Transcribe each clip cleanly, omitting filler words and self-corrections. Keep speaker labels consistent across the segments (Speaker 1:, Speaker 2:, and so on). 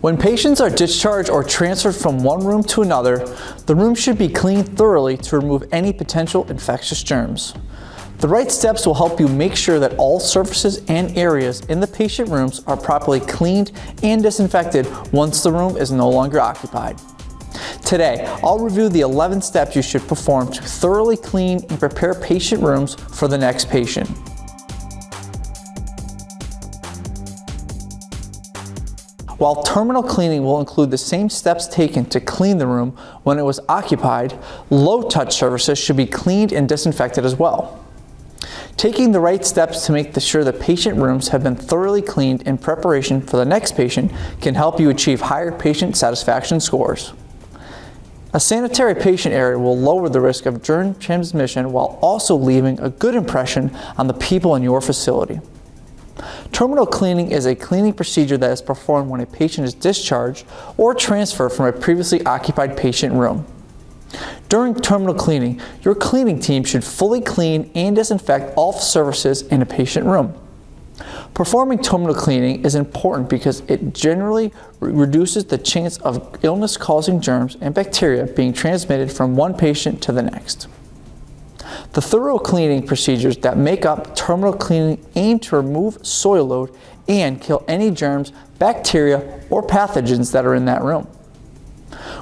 Speaker 1: When patients are discharged or transferred from one room to another, the room should be cleaned thoroughly to remove any potential infectious germs. The right steps will help you make sure that all surfaces and areas in the patient rooms are properly cleaned and disinfected once the room is no longer occupied. Today, I'll review the 11 steps you should perform to thoroughly clean and prepare patient rooms for the next patient. While terminal cleaning will include the same steps taken to clean the room when it was occupied, low-touch surfaces should be cleaned and disinfected as well. Taking the right steps to make sure the patient rooms have been thoroughly cleaned in preparation for the next patient can help you achieve higher patient satisfaction scores. A sanitary patient area will lower the risk of germ transmission while also leaving a good impression on the people in your facility. Terminal cleaning is a cleaning procedure that is performed when a patient is discharged or transferred from a previously occupied patient room. During terminal cleaning, your cleaning team should fully clean and disinfect all surfaces in a patient room. Performing terminal cleaning is important because it generally reduces the chance of illness-causing germs and bacteria being transmitted from one patient to the next. The thorough cleaning procedures that make up terminal cleaning aim to remove soil load and kill any germs, bacteria, or pathogens that are in that room.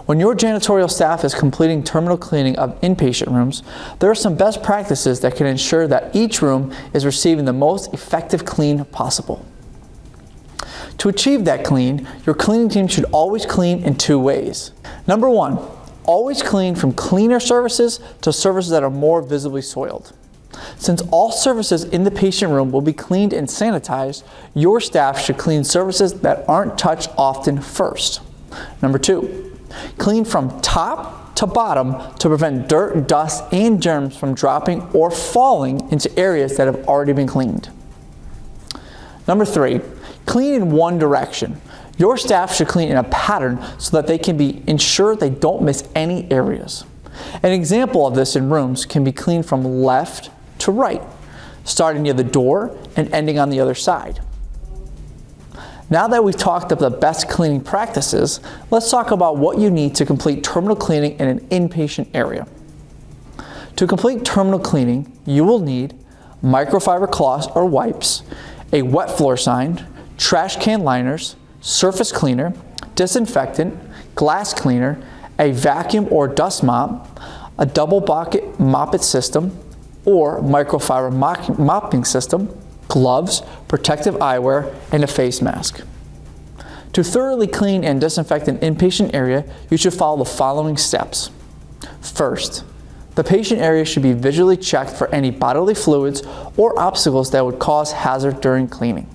Speaker 1: When your janitorial staff is completing terminal cleaning of inpatient rooms, there are some best practices that can ensure that each room is receiving the most effective clean possible. To achieve that clean, your cleaning team should always clean in two ways. Number one, always clean from cleaner surfaces to surfaces that are more visibly soiled. Since all surfaces in the patient room will be cleaned and sanitized, your staff should clean surfaces that aren't touched often first. Number two, clean from top to bottom to prevent dirt, dust, and germs from dropping or falling into areas that have already been cleaned. Number three, clean in one direction. Your staff should clean in a pattern so that they can ensure they don't miss any areas. An example of this in rooms can be cleaned from left to right, starting near the door and ending on the other side. Now that we've talked about the best cleaning practices, let's talk about what you need to complete terminal cleaning in an inpatient area. To complete terminal cleaning, you will need microfiber cloths or wipes, a wet floor sign, trash can liners, surface cleaner, disinfectant, glass cleaner, a vacuum or dust mop, a double bucket moppet system or microfiber mopping system, gloves, protective eyewear, and a face mask. To thoroughly clean and disinfect an inpatient area, you should follow the following steps. First, the patient area should be visually checked for any bodily fluids or obstacles that would cause hazard during cleaning.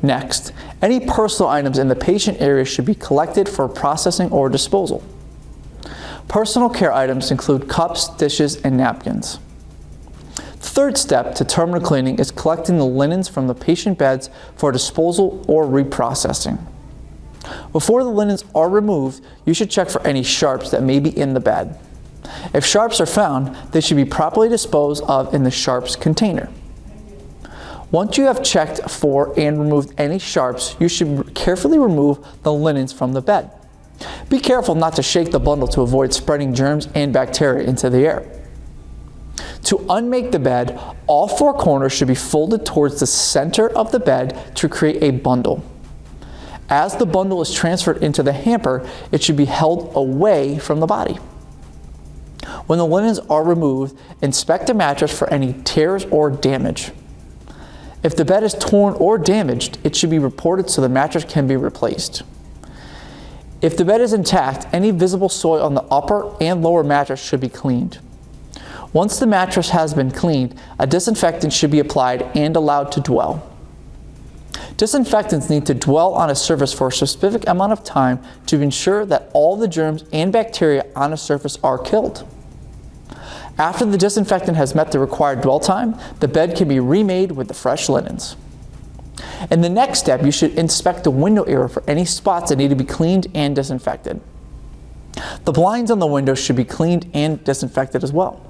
Speaker 1: Next, any personal items in the patient area should be collected for processing or disposal. Personal care items include cups, dishes, and napkins. The third step to terminal cleaning is collecting the linens from the patient beds for disposal or reprocessing. Before the linens are removed, you should check for any sharps that may be in the bed. If sharps are found, they should be properly disposed of in the sharps container. Once you have checked for and removed any sharps, you should carefully remove the linens from the bed. Be careful not to shake the bundle to avoid spreading germs and bacteria into the air. To unmake the bed, all four corners should be folded towards the center of the bed to create a bundle. As the bundle is transferred into the hamper, it should be held away from the body. When the linens are removed, inspect the mattress for any tears or damage. If the bed is torn or damaged, it should be reported so the mattress can be replaced. If the bed is intact, any visible soil on the upper and lower mattress should be cleaned. Once the mattress has been cleaned, a disinfectant should be applied and allowed to dwell. Disinfectants need to dwell on a surface for a specific amount of time to ensure that all the germs and bacteria on a surface are killed. After the disinfectant has met the required dwell time, the bed can be remade with the fresh linens. In the next step, you should inspect the window area for any spots that need to be cleaned and disinfected. The blinds on the windows should be cleaned and disinfected as well.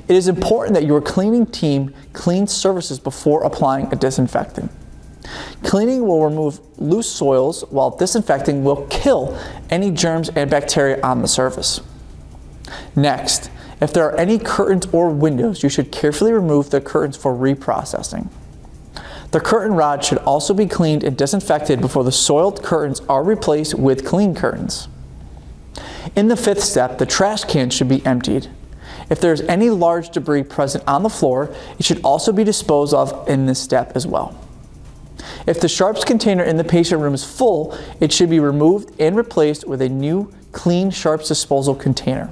Speaker 1: It is important that your cleaning team cleans surfaces before applying a disinfectant. Cleaning will remove loose soils, while disinfecting will kill any germs and bacteria on the surface. Next, if there are any curtains or windows, you should carefully remove the curtains for reprocessing. The curtain rod should also be cleaned and disinfected before the soiled curtains are replaced with clean curtains. In the fifth step, the trash can should be emptied. If there is any large debris present on the floor, it should also be disposed of in this step as well. If the sharps container in the patient room is full, it should be removed and replaced with a new clean sharps disposal container.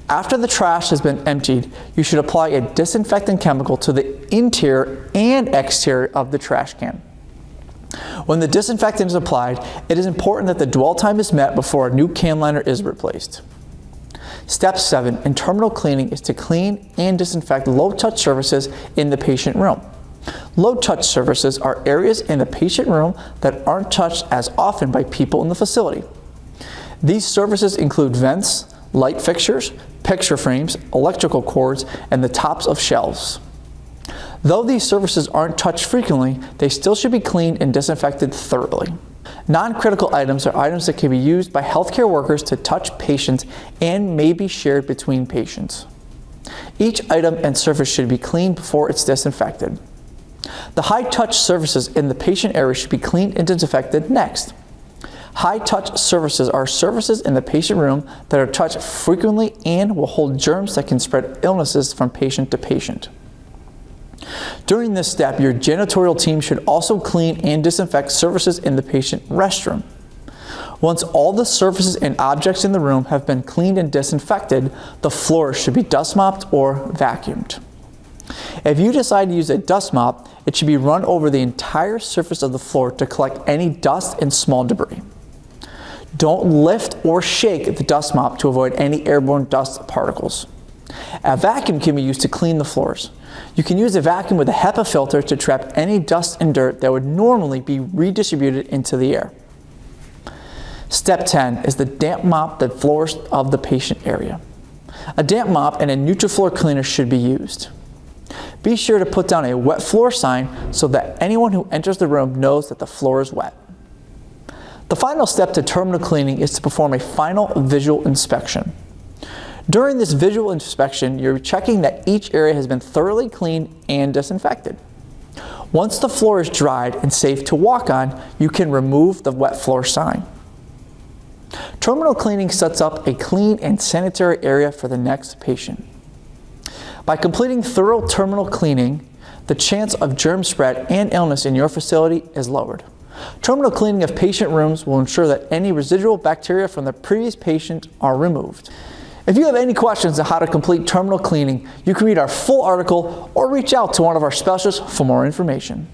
Speaker 1: After the trash has been emptied, you should apply a disinfectant chemical to the interior and exterior of the trash can. When the disinfectant is applied, it is important that the dwell time is met before a new can liner is replaced. Step 7 in terminal cleaning is to clean and disinfect low-touch surfaces in the patient room. Low-touch surfaces are areas in the patient room that aren't touched as often by people in the facility. These surfaces include vents, light fixtures, picture frames, electrical cords, and the tops of shelves. Though these surfaces aren't touched frequently, they still should be cleaned and disinfected thoroughly. Non-critical items are items that can be used by healthcare workers to touch patients and may be shared between patients. Each item and surface should be cleaned before it's disinfected. The high-touch surfaces in the patient area should be cleaned and disinfected next. High-touch surfaces are surfaces in the patient room that are touched frequently and will hold germs that can spread illnesses from patient to patient. During this step, your janitorial team should also clean and disinfect surfaces in the patient restroom. Once all the surfaces and objects in the room have been cleaned and disinfected, the floor should be dust mopped or vacuumed. If you decide to use a dust mop, it should be run over the entire surface of the floor to collect any dust and small debris. Don't lift or shake the dust mop to avoid any airborne dust particles. A vacuum can be used to clean the floors. You can use a vacuum with a HEPA filter to trap any dust and dirt that would normally be redistributed into the air. Step 10 is to damp mop the floors of the patient area. A damp mop and a neutral floor cleaner should be used. Be sure to put down a wet floor sign so that anyone who enters the room knows that the floor is wet. The final step to terminal cleaning is to perform a final visual inspection. During this visual inspection, you're checking that each area has been thoroughly cleaned and disinfected. Once the floor is dried and safe to walk on, you can remove the wet floor sign. Terminal cleaning sets up a clean and sanitary area for the next patient. By completing thorough terminal cleaning, the chance of germ spread and illness in your facility is lowered. Terminal cleaning of patient rooms will ensure that any residual bacteria from the previous patient are removed. If you have any questions on how to complete terminal cleaning, you can read our full article or reach out to one of our specialists for more information.